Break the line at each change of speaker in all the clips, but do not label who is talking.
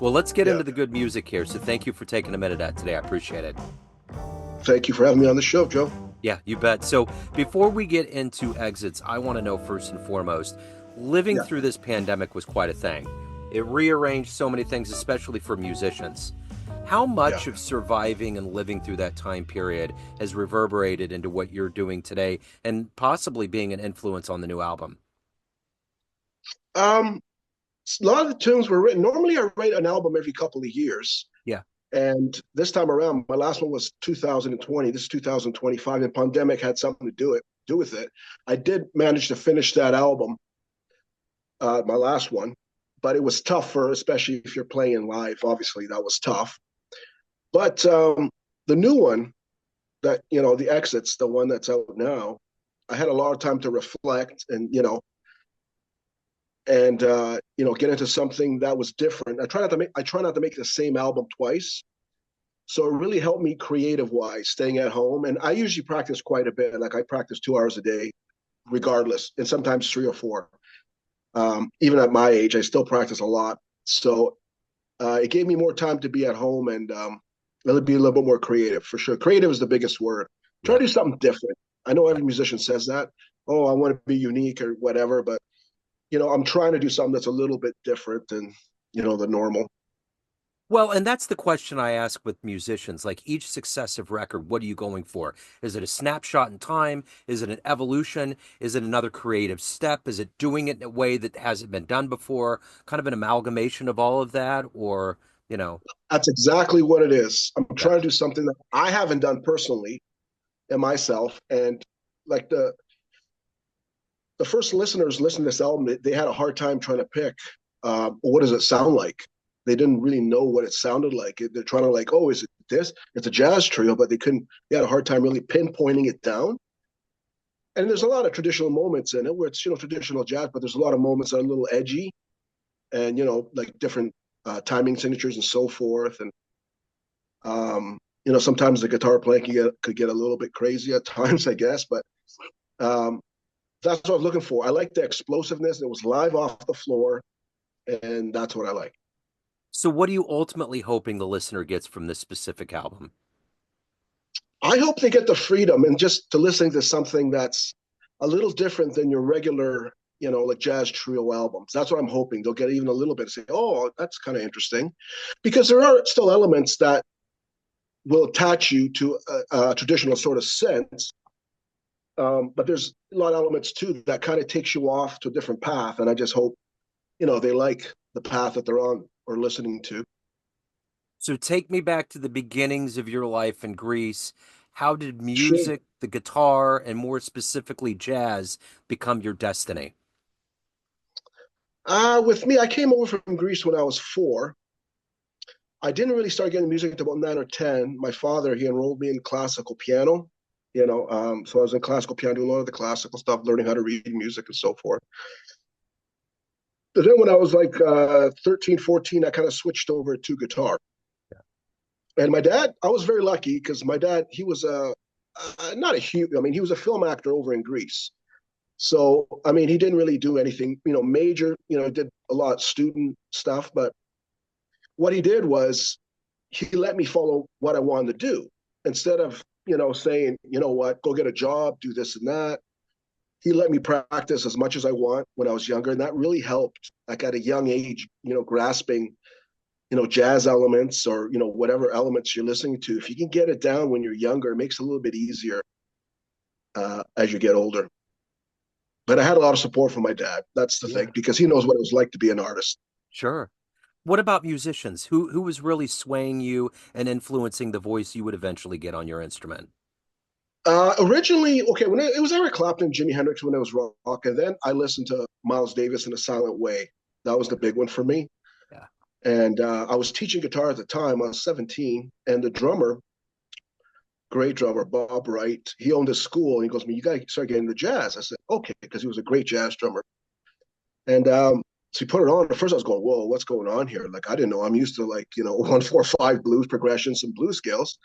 Well, let's get
Yeah.
into the good music here. So thank you for taking a minute out today. I appreciate it.
Thank you for having me on the show, Joe.
Yeah, you bet. So before we get into exits, I want to know first and foremost, living
Yeah.
through this pandemic was quite a thing. It rearranged so many things, especially for musicians. How
Yeah.
much of surviving and living through that time period has reverberated into what you're doing today and possibly being an influence on the new album?
Um, a lot of the tunes were written. Normally, I write an album every couple of years.
Yeah.
And this time around, my last one was 2020. This is 2025, and pandemic had something to do with it. I did manage to finish that album, my last one, but it was tougher, especially if you're playing live. Obviously, that was tough. But the new one, that the exits, the one that's out now, I had a lot of time to reflect and get into something that was different. I try not to make the same album twice. So it really helped me creative wise, staying at home. And I usually practice quite a bit. Like I practice 2 hours a day, regardless, and sometimes three or four. Even at my age, I still practice a lot. So it gave me more time to be at home and let it be a little bit more creative for sure. Creative is the biggest word. Try
Yeah.
to do something different. I know every musician says that. Oh, I want to be unique or whatever, but I'm trying to do something that's a little bit different than the normal.
Well, and that's the question I ask with musicians. Like each successive record, what are you going for? Is it a snapshot in time? Is it an evolution? Is it another creative step? Is it doing it in a way that hasn't been done before? Kind of an amalgamation of all of that, or, you know,
That's exactly what it is. I'm
yeah,
trying to do something that I haven't done personally and myself. And like the first listeners listening to this album, they had a hard time trying to pick what does it sound like. They didn't really know what it sounded like. They're trying to like, oh, is it this? It's a jazz trio, but they couldn't. They had a hard time really pinpointing it down. And there's a lot of traditional moments in it where it's traditional jazz, but there's a lot of moments that are a little edgy, and like different timing signatures and so forth. And sometimes the guitar playing could get a little bit crazy at times, I guess. But um, that's what I was looking for. I like the explosiveness. It was live off the floor, and that's what I like.
so what are you ultimately hoping the listener gets from this specific album?
I hope they get the freedom and just to listen to something that's a little different than your regular, like jazz trio albums. That's what I'm hoping. They'll get even a little bit and say, oh, that's kind of interesting. Because there are still elements that will attach you to a traditional sort of sense. But there's a lot of elements too that kind of takes you off to a different path. And I just hope, they like the path that they're on or listening to.
So take me back to the beginnings of your life in Greece. How did
Sure.
music, the guitar, and more specifically jazz become your destiny?
With me, I came over from Greece when I was 4. I didn't really start getting music until about 9 or 10. My father, he enrolled me in classical piano, so I was in classical piano, doing a lot of the classical stuff, learning how to read music and so forth. But then when I was like 13, 14, I kind of switched over to guitar. And my dad, I was very lucky because my dad, he was not a huge, I mean, he was a film actor over in Greece. So, I mean, he didn't really do anything, major, did a lot of student stuff. But what he did was he let me follow what I wanted to do instead of, saying, you know what, go get a job, do this and that. He let me practice as much as I want when I was younger. And that really helped, like at a young age, grasping jazz elements or whatever elements you're listening to. If you can get it down when you're younger, it makes it a little bit easier as you get older. But I had a lot of support from my dad. That's the thing,
Yeah.
because he knows what it was like to be an artist.
Sure. What about musicians? Who was really swaying you and influencing the voice you would eventually get on your instrument?
Originally, okay, when it was Eric Clapton, Jimi Hendrix when it was rock, and then I listened to Miles Davis in a silent way. That was the big one for me.
Yeah.
And I was teaching guitar at the time. I was 17, and the drummer, great drummer, Bob Wright, he owned a school. And he goes, "Man, you got to start getting into jazz." I said, "Okay," because he was a great jazz drummer. And so he put it on. At first, I was going, "Whoa, what's going on here?" Like I didn't know. I'm used to like 1, 4, 5 blues progressions, some blues scales.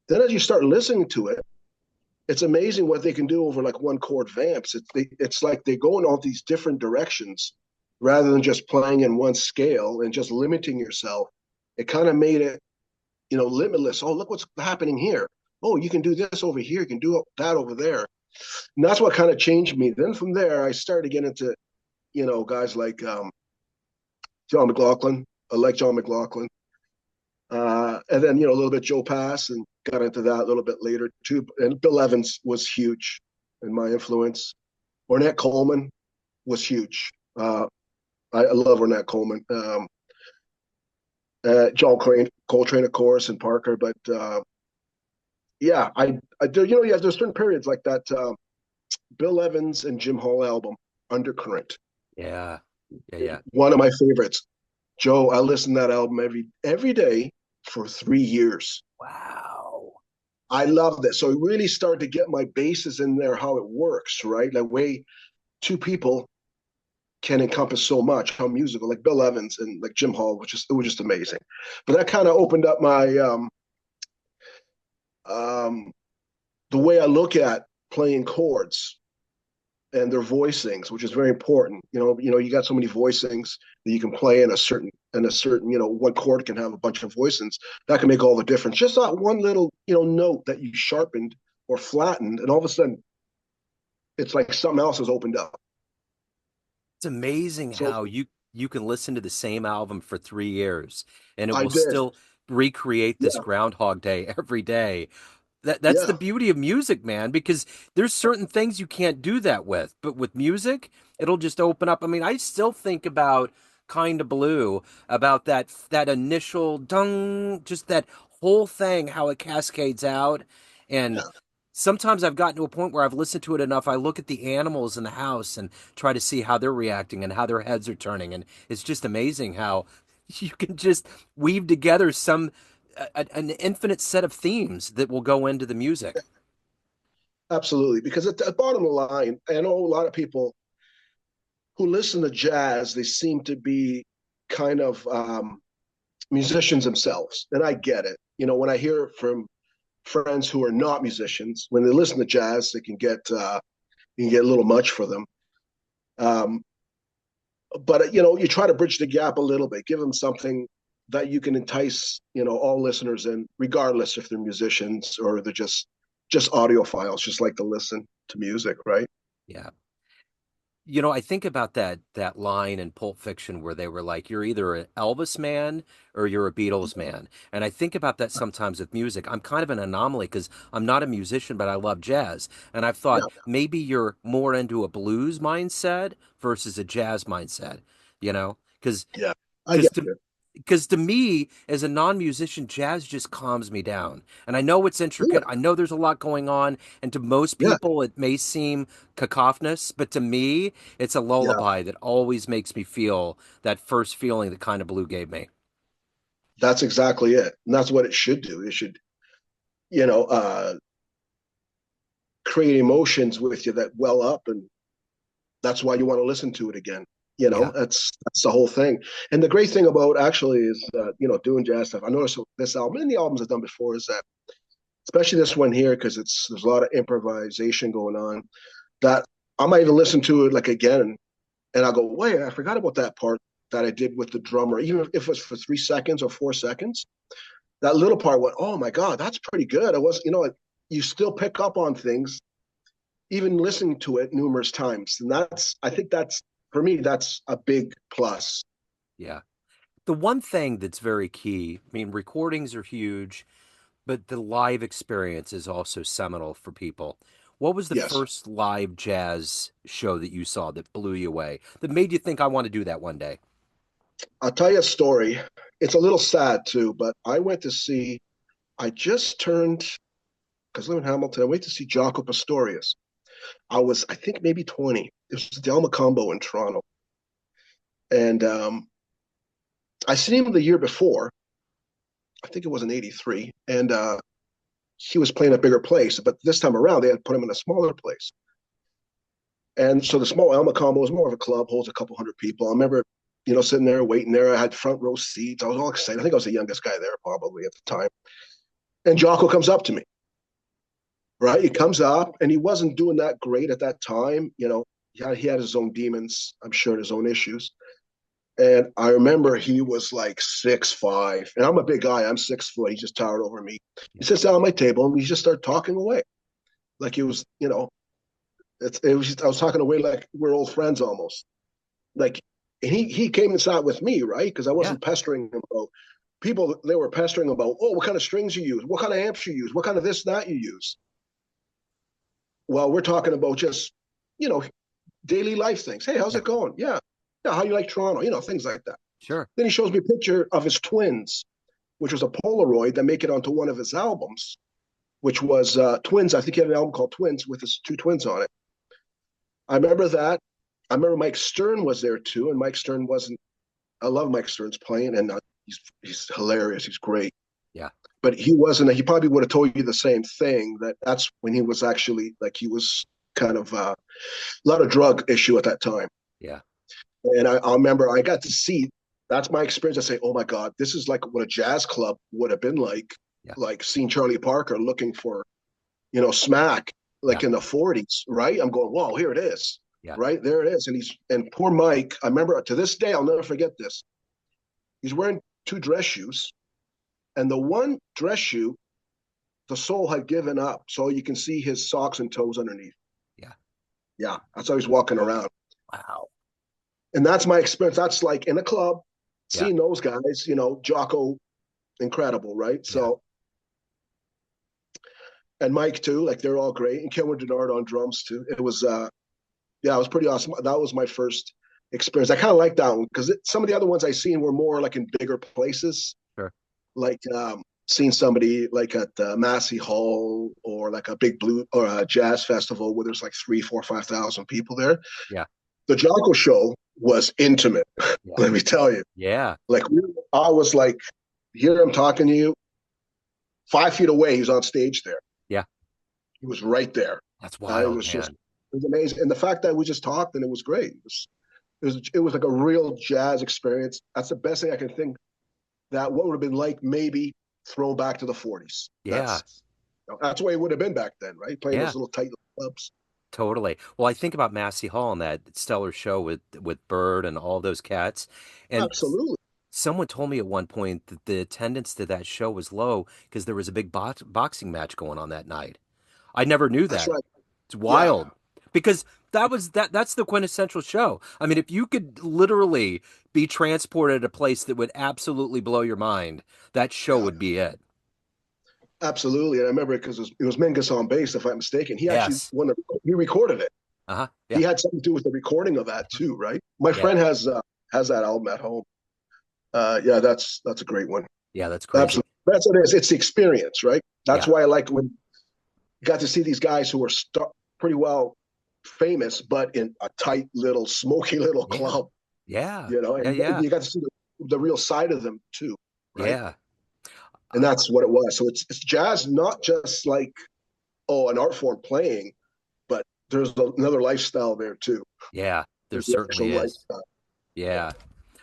Then as you start listening to it, it's amazing what they can do over like one chord vamps. It's like they go in all these different directions rather than just playing in one scale and just limiting yourself. It kind of made it, limitless. Oh, look what's happening here. Oh, you can do this over here. You can do that over there. And that's what kind of changed me. Then from there, I started to get into, guys like John McLaughlin. I like John McLaughlin. And then, a little bit Joe Pass, and got into that a little bit later too. And Bill Evans was huge in my influence. Ornette Coleman was huge. I love Ornette Coleman. John Coltrane, of course, and Parker. But yeah, I do. Yeah, there's certain periods like that. Bill Evans and Jim Hall album, Undercurrent.
Yeah. Yeah. Yeah.
One of my favorites. Joe, I listened to that album every day for 3 years.
Wow.
I loved it. So it really started to get my bases in there, how it works, right? Like way two people can encompass so much, how musical, like Bill Evans and like Jim Hall, it was just amazing. But that kind of opened up my um, the way I look at playing chords and their voicings, which is very important. You got so many voicings that you can play in a certain, one chord can have a bunch of voicings. That can make all the difference. Just that one little, note that you sharpened or flattened, and all of a sudden it's like something else has opened up.
It's amazing
So
how you can listen to the same album for 3 years and it
I
will
did.
still recreate this
Yeah.
Groundhog Day every day. That's the
Yeah.
beauty of music, man, because there's certain things you can't do that with, but with music, it'll just open up. I mean, I still think about Kind of Blue, about that initial dung, just that whole thing, how it cascades out. And
Yeah.
sometimes I've gotten to a point where I've listened to it enough, I look at the animals in the house and try to see how they're reacting and how their heads are turning. And it's just amazing how you can just weave together an infinite set of themes that will go into the music.
Absolutely. Because at the bottom of the line, I know a lot of people who listen to jazz, they seem to be kind of musicians themselves. And I get it. When I hear from friends who are not musicians, when they listen to jazz, it can get a little much for them. Um, but you try to bridge the gap a little bit, give them something that you can entice all listeners in, regardless if they're musicians or they're just audiophiles, just like to listen to music, right?
Yeah. I think about that line in Pulp Fiction where they were like, "You're either an Elvis man or you're a Beatles man." And I think about that sometimes with music. I'm kind of an anomaly because I'm not a musician, but I love jazz. And I've thought
Yeah,
maybe you're more into a blues mindset versus a jazz mindset, Because
yeah, I
because
get
to
it.
because to me as a non-musician jazz just calms me down, and I know it's
Yeah,
intricate, I know there's a lot going on, and to most
yeah,
people it may seem cacophonous, but to me it's a
yeah.
lullaby that always makes me feel that first feeling that Kind of Blue gave me.
That's exactly it, and that's what it should do. It should, you know, uh, create emotions with you that well up, and that's why you want to listen to it again.
Yeah.
That's the whole thing. And the great thing about actually is, doing jazz stuff. I noticed this album and the albums I've done before is that, especially this one here, because there's a lot of improvisation going on. That I might even listen to it like again, and I'll go, wait, I forgot about that part that I did with the drummer, even if it was for 3 seconds or 4 seconds. That little part went, oh my God, that's pretty good. I was, you still pick up on things even listening to it numerous times. And I think that's, for me, that's a big plus.
Yeah. The one thing that's very key, I mean, recordings are huge, but the live experience is also seminal for people. What was the
Yes.
first live jazz show that you saw that blew you away, that made you think I want to do that one day?
I'll tell you a story. It's a little sad too, but I just turned, because I live in Hamilton, I went to see Jaco Pastorius. I think, maybe 20. It was the Delma Combo in Toronto. And I seen him the year before. I think it was in 83. And he was playing a bigger place, but this time around, they had put him in a smaller place. And so the small Alma Combo was more of a club, holds a couple hundred people. I remember, sitting there, waiting there. I had front row seats. I was all excited. I think I was the youngest guy there probably at the time. And Jocko comes up to me. right? He comes up and he wasn't doing that great at that time. He had his own demons, I'm sure, his own issues. And I remember he was like 6'5", and I'm a big guy. I'm 6 foot. He just towered over me. He
Yeah.
sits down at my table and we just start talking away, like he was, it was just, I was talking away like we're old friends almost. Like, and he came inside with me, right? Because I
Yeah.
wasn't pestering him about people. They were pestering about, oh, what kind of strings you use, what kind of amps you use, what kind of this that you use. Well, we're talking about just, you know, daily life things. Hey, how's
Yeah.
it going? Yeah. Yeah. How you like Toronto? Things like that.
Sure.
Then he shows me a picture of his twins, which was a Polaroid that make it onto one of his albums, which was Twins. I think he had an album called Twins with his two twins on it. I remember that. I remember Mike Stern was there too, and Mike Stern wasn't. I love Mike Stern's playing, and he's hilarious. He's great,
Yeah.
but he wasn't. He probably would have told you the same thing. That's when he was actually like he was kind of a lot of drug issue at that time.
Yeah.
And I remember I got to see. That's my experience. I say, oh my God, this is like what a jazz club would have been
Yeah.
like seeing Charlie Parker looking for, smack,
Yeah.
like in the 40s, right? I'm going, whoa, here it is,
Yeah.
right? There it is. And poor Mike, I remember to this day, I'll never forget this. He's wearing two dress shoes, and the one dress shoe, the sole had given up. So you can see his socks and toes underneath.
Yeah.
Yeah, that's how he's walking around.
Wow.
And that's my experience. That's like in a club,
Yeah.
seeing those guys, Jocko, incredible, right?
Yeah.
So, and Mike too, like they're all great. And Cameron Denard on drums too. Yeah, it was pretty awesome. That was my first experience. I kind of like that one because some of the other ones I seen were more like in bigger places,
Sure.
like seeing somebody like at Massey Hall or like a big blue or a jazz festival where there's like 3, 4, 5,000 people there.
Yeah.
The Jocko show was intimate.
Yeah.
Let me tell you,
Yeah.
like I was like, here I'm talking to you, 5 feet away. He was on stage there.
Yeah.
He was right there.
That's
It
wild,
was just,
man.
it was amazing. And the fact that we just talked and it was great. It was like a real jazz experience. That's the best thing I can think that what would have been like maybe thrown back to the 40s.
Yeah.
That's the way it would have been back then, right? Playing
Yeah.
those little tight little clubs.
Totally. Well, I think about Massey Hall and that stellar show with Bird and all those cats. And
Absolutely.
someone told me at one point that the attendance to that show was low because there was a big boxing match going on that night. I never knew
That's
that.
right.
It's
Yeah.
wild because that's the quintessential show. I mean, if you could literally be transported to a place that would absolutely blow your mind, that show
Yeah.
would be it.
Absolutely. And I remember because it was Mingus on bass, if I'm mistaken. He actually
Yes.
he recorded it.
Uh-huh.
He
Yeah.
had something to do with the recording of that too, right? My
Yeah.
friend has that album at home. Yeah, that's a great one.
Yeah, that's crazy.
Absolutely. That's what it is. It's the experience, right? That's
Yeah.
why I like when you got to see these guys who were pretty well famous, but in a tight little, smoky little
Yeah.
club,
Yeah. Yeah,
and
yeah.
you got to see the real side of them too, right?
Yeah.
And
Uh,
that's what it was. So it's jazz, not just like, oh, an art form playing, but there's another lifestyle there too.
yeah, there
There's the actual
certainly is.
lifestyle. Yeah,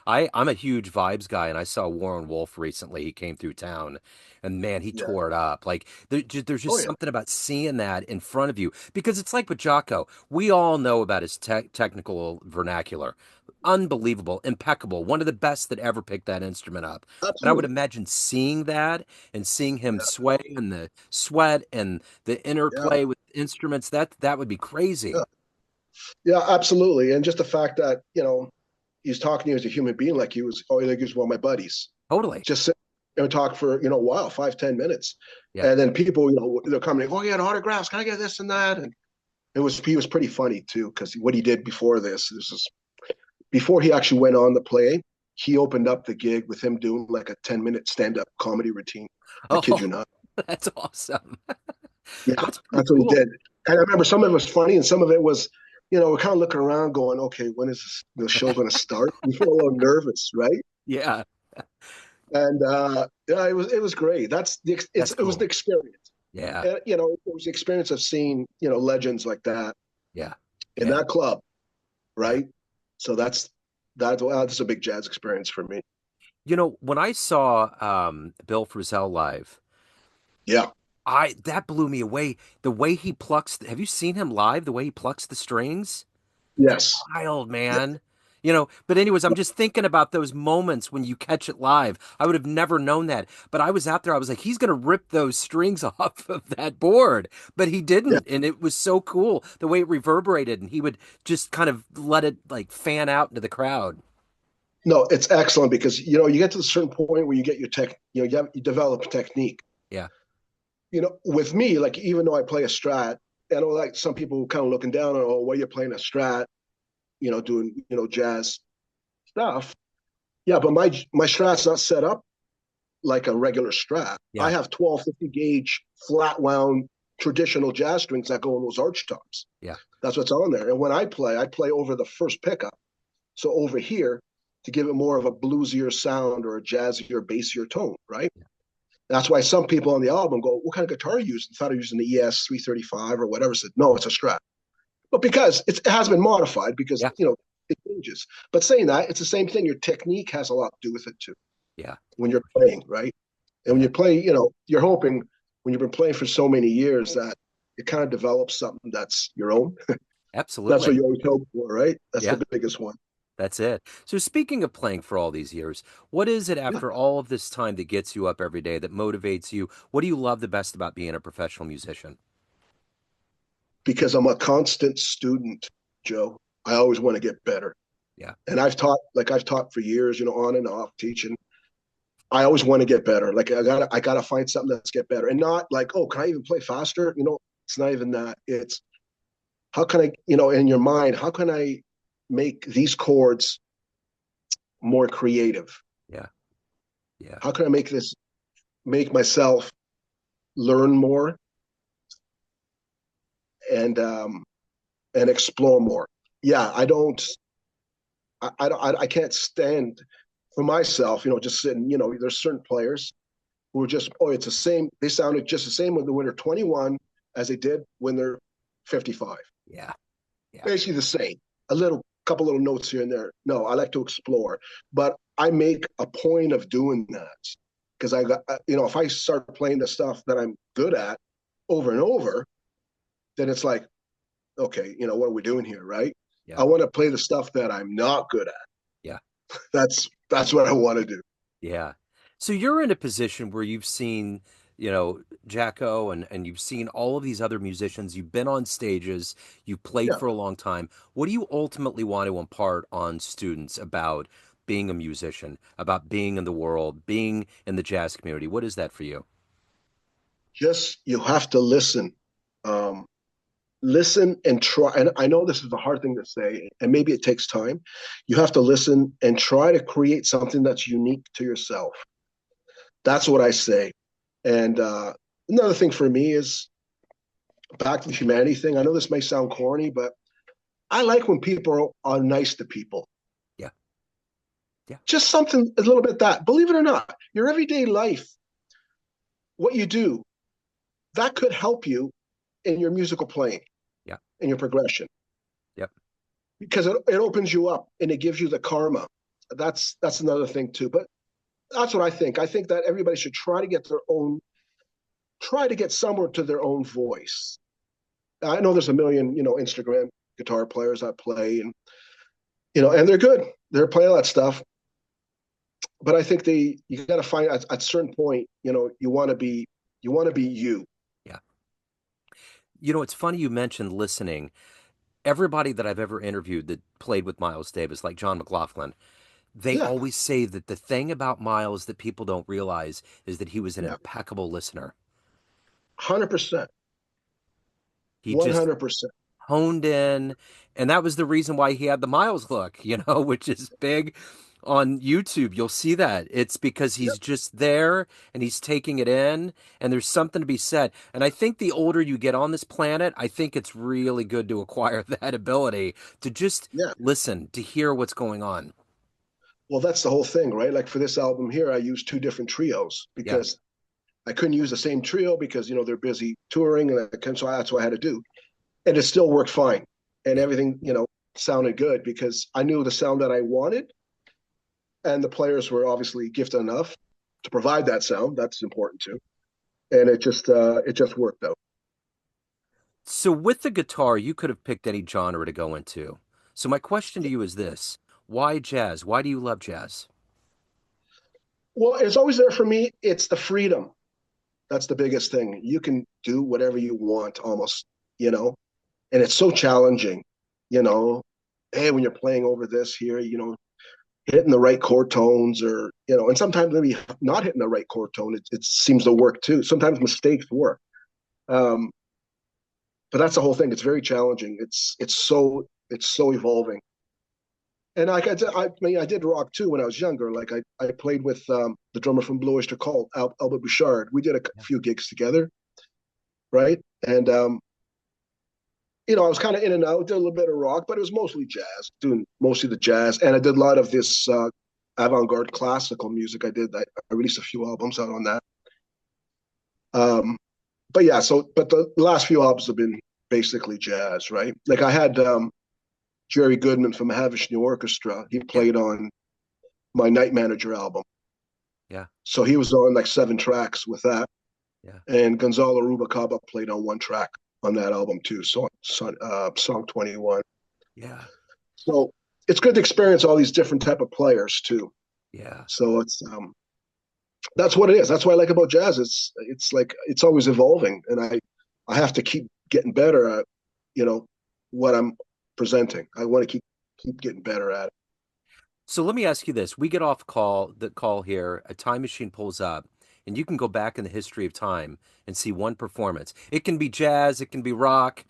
Yeah. I'm a huge vibes guy, and I saw Warren Wolf recently. He came through town, and man, he
yeah.
tore it up. Like there's
Oh
just
yeah,
something about seeing that in front of you because it's like with Jocko. We all know about his technical vernacular, unbelievable, impeccable, one of the best that ever picked that instrument up. But I would
absolutely.
imagine seeing that and seeing him
Yeah,
sway and the sweat and the
yeah,
interplay with instruments that would be
yeah,
crazy.
yeah, absolutely. And just the fact that he's talking to you as a human being, like like he was one of my buddies.
Totally.
Just sit and talk for a while, 5, 10 minutes,
Yeah.
and then people, they're coming. Oh, he had autographs. Can I get this and that? And he was pretty funny too because what he did before this is before he actually went on the play. He opened up the gig with him doing like a 10-minute stand-up comedy routine. I kid you
Oh,
not.
that's awesome.
Yeah,
That's pretty
that's what he
cool.
did. And I remember some of it was funny and some of it was, we're kind of looking around going, okay, when is the show going to start? You feel a little nervous, right?
Yeah,
And yeah, it was great.
that's
It was the
cool.
experience.
Yeah,
And, it was the experience of seeing, legends like that
yeah,
in
yeah,
that club,
yeah.
right? So that's a big jazz experience for me.
When I saw Bill Frisell live,
Yeah.
I that blew me away. The way he plucks, have you seen him live? The way he plucks the strings? It's
Yes.
wild,
Yeah.
man. But anyways, I'm just thinking about those moments when you catch it live. I would have never known that. But I was out there, I was like, he's gonna rip those strings off of that board. But he
Yeah.
didn't, and it was so cool the way it reverberated, and he would just kind of let it like fan out into the crowd.
No, it's excellent because you get to a certain point where you get your tech, you develop technique.
Yeah,
With me, like even though I play a Strat, I know like some people kind of looking down on, oh, why you're playing a Strat, doing jazz stuff. Yeah, but my Strat's not set up like a regular Strat. I
yeah,
have 12, 50 gauge flat wound traditional jazz strings that go in those arch tops.
yeah,
That's what's on there. And when I play over the first pickup. So over here to give it more of a bluesier sound or a jazzier, bassier tone, right? That's why some people on the album go, "What kind of guitar are you using?" I thought I was using the ES 335 or whatever. I said, "No, it's a Strat." But because it has been modified because
yeah,
it changes. But saying that, it's the same thing. Your technique has a lot to do with it too
yeah,
when you're playing, right? And when
yeah.
you play, you're hoping when you've been playing for so many years that it kind of develops something that's your own. That's what
Absolutely.
you always hope for, right? That's
Yeah.
the biggest one.
That's it. So speaking of playing for all these years, what is it
Yeah.
after all of this time that gets you up every day, that motivates you? What do you love the best about being a professional musician?
Because I'm a constant student, Joe. I always want to get better.
Yeah.
And I've taught for years, on and off teaching. I always want to get better. Like I gotta find something that's get better. And not like, oh, can I even play faster? It's not even that. It's how can I, in your mind, how can I make these chords more creative?
Yeah. Yeah.
How can I make myself learn more and and explore more? Yeah, I can't stand for myself, just sitting, there's certain players who are just, oh, it's the same. They sounded just the same when they're 21 as they did when they're 55.
Yeah. Yeah.
Basically the same. Couple little notes here and there. No, I like to explore, but I make a point of doing that because I got, if I start playing the stuff that I'm good at over and over, then it's like, okay, what are we doing here, right?
Yeah.
I want to play the stuff that I'm not good at.
Yeah.
That's what I want to do.
Yeah. So you're in a position where you've seen, Jacko, and you've seen all of these other musicians. You've been on stages, you've played
Yeah.
for a long time. What do you ultimately want to impart on students about being a musician, about being in the world, being in the jazz community? What is that for you?
Just you have to listen. Um, Listen and try. And I know this is a hard thing to say, and maybe it takes time. You have to listen and try to create something that's unique to yourself. That's what I say. And another thing for me is back to the humanity thing. I know this may sound corny, but I like when people are nice to people.
Yeah. Yeah.
Just something a little bit that, believe it or not, your everyday life, what you do, that could help you in your musical playing,
Yeah.
in your progression.
Yep.
Because it opens you up and it gives you the karma. That's another thing too. But that's what I think. I think that everybody should try to get somewhere to their own voice. I know there's a million, Instagram guitar players that play and and they're good. They're playing that stuff. But I think you got to find at a certain point, you want to be you.
Yeah. It's funny you mentioned listening. Everybody that I've ever interviewed that played with Miles Davis, like John McLaughlin, they
Yeah,
always say that the thing about Miles that people don't realize is that he was an
yeah,
impeccable listener.
100%,
He just
100%.
honed in, and that was the reason why he had the Miles look, which is big on YouTube. You'll see that. It's because
Yeah,
he's just there and he's taking it in, and there's something to be said. And I think the older you get on this planet, I think it's really good to acquire that ability to just
yeah.
listen, to hear what's going on.
Well, that's the whole thing, right? Like for this album here, I used two different trios
Yeah.
because I couldn't use the same trio because they're busy touring, and so that's what I had to do, and it still worked fine, and
Yeah.
everything sounded good because I knew the sound that I wanted, and the players were obviously gifted enough to provide that sound. That's important too. and it just worked out.
So with the guitar, you could have picked any genre to go into. So my question to you is this: why jazz? Why do you love jazz?
Well, it's always there for me. It's the freedom. That's the biggest thing. You can do whatever you want almost, you know, and it's so challenging, you know. Hey, when you're playing over this here, hitting the right chord tones, or and sometimes maybe not hitting the right chord tone, it seems to work too. Sometimes mistakes work. Um, but that's the whole thing. It's very challenging. It's so evolving. And like I mean, I did rock too when I was younger. Like I played with the drummer from Blue Oyster Cult, Albert Bouchard. We did a
Yeah.
few gigs together, right? And I was kind of in and out, did a little bit of rock, but it was mostly jazz, doing mostly the jazz. And I did a lot of this avant-garde classical music. I released a few albums out on that. Um, but yeah, but the last few albums have been basically jazz, right? Like I had Jerry Goodman from Havishny Orchestra. He
Yeah.
played on my Night Manager album.
Yeah.
So he was on like 7 tracks with that.
Yeah.
And Gonzalo Rubalcaba played on 1 track on that album too, song 21.
Yeah.
So it's good to experience all these different type of players too.
Yeah.
So that's what it is. That's what I like about jazz. It's like it's always evolving, and I have to keep getting better at what I'm presenting. I want to keep getting better at it.
So let me ask you this. We get off the call here, a time machine pulls up, and you can go back in the history of time and see one performance. It can be jazz, it can be rock,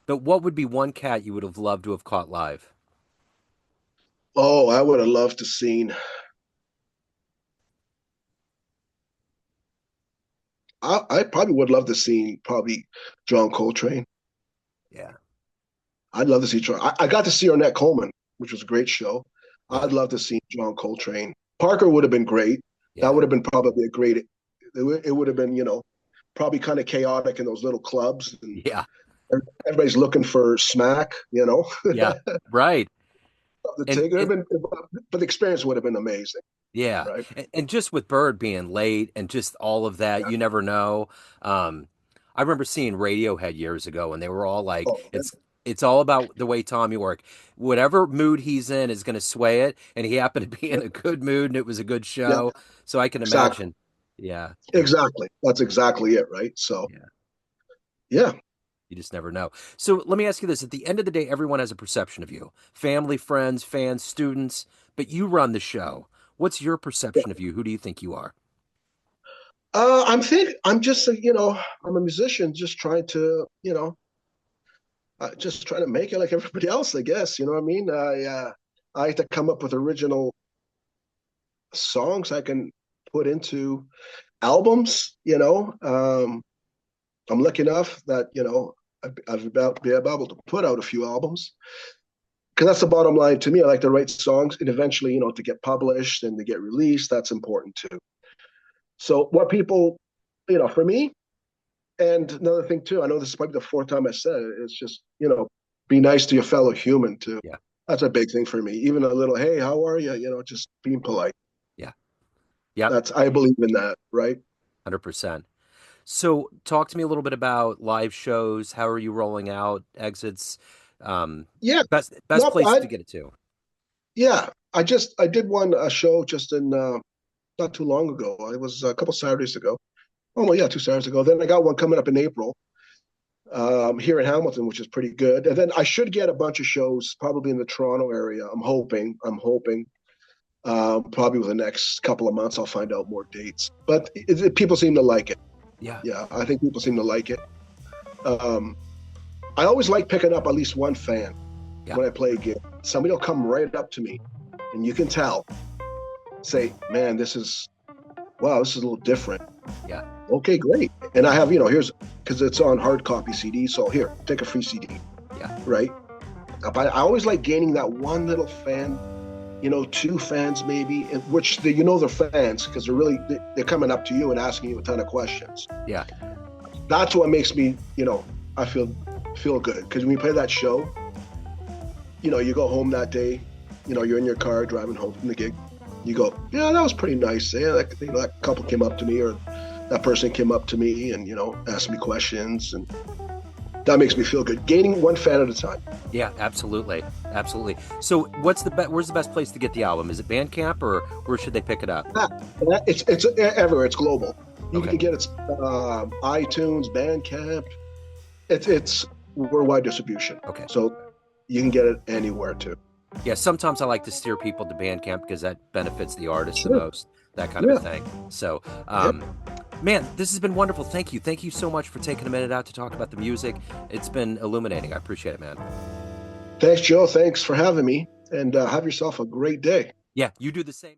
but what would be one cat you would have loved to have caught live?
Oh, I would have loved to seen. I probably would love to see probably John Coltrane.
Yeah.
I'd love to see John. I got to see Ornette Coleman, which was a great show.
Yeah.
I'd love to see John Coltrane. Parker would have been great. That
Yeah.
would have been probably a great. It would have been, probably kind of chaotic in those little clubs, and
Yeah.
everybody's looking for smack.
Yeah. Right.
The
And
ticket would
and
have been, but the experience would have been amazing,
yeah.
right?
And just with Bird being late and just all of that,
Yeah.
you never know. I remember seeing Radiohead years ago and they were all like,
Oh,
it's all about the way Tommy work. Whatever mood he's in is going to sway it. And he happened to be
yeah,
in a good mood and it was a good
yeah,
show. So I can
exactly,
imagine. Yeah.
exactly. That's exactly it, right? So,
Yeah.
yeah,
You just never know. So let me ask you this. At the end of the day, everyone has a perception of you. Family, friends, fans, students, but you run the show. What's your
yeah.
perception of you? Who do you think you are?
I'm just I'm a musician, just trying to just trying to make it like everybody else, I guess. You know what I mean? I have to come up with original songs I can put into albums. I'm lucky enough that I've about be able to put out a few albums, because that's the bottom line to me. I like to write songs and eventually, to get published and to get released. That's important too. So what people, for me, and another thing too, I know this is probably the fourth time I said it, it's just, be nice to your fellow human too.
Yeah.
That's a big thing for me. Even a little, hey, how are you? Just being polite.
Yeah. Yep.
I believe in that, right?
100%. So talk to me a little bit about live shows. How are you rolling out exits? Um,
Yeah,
best
not
places
bad.
to get it to.
Yeah, I did a show just in not too long ago. It was a couple Saturdays ago. Oh well, yeah, 2 Saturdays ago. Then I got one coming up in April here in Hamilton, which is pretty good. And then I should get a bunch of shows probably in the Toronto area. I'm hoping. Probably within the next couple of months, I'll find out more dates. But people seem to like it.
Yeah.
Yeah, I think people seem to like it. Um, I always like picking up at least one fan
Yeah.
when I play a gig. Somebody will come right up to me, and you can tell, say, "Man, wow, this is a little different."
Yeah.
Okay, great. And I have, here's because it's on hard copy CD. So here, take a free CD,
Yeah.
right? But I always like gaining that one little fan, two fans maybe, which they're fans because they're coming up to you and asking you a ton of questions.
Yeah.
That's what makes me, I feel good, because when you play that show, you go home that day, you're in your car driving home from the gig, you go, yeah, that was pretty nice. Yeah, that couple came up to me, or that person came up to me and asked me questions, and that makes me feel good. Gaining one fan at a time.
Yeah, absolutely, absolutely. So, where's the best place to get the album? Is it Bandcamp, or where should they pick it up?
Ah, it's everywhere. It's global. You
Okay,
can get it iTunes, Bandcamp. It's worldwide distribution,
okay.
so you can get it anywhere too.
Yeah, sometimes I like to steer people to Bandcamp because that benefits the artist the
Sure.
most, that kind of a
Yeah.
thing. So,
Yeah.
man, this has been wonderful. Thank you. Thank you so much for taking a minute out to talk about the music. It's been illuminating. I appreciate it, man.
Thanks, Joe. Thanks for having me, and have yourself a great day.
Yeah, you do the same.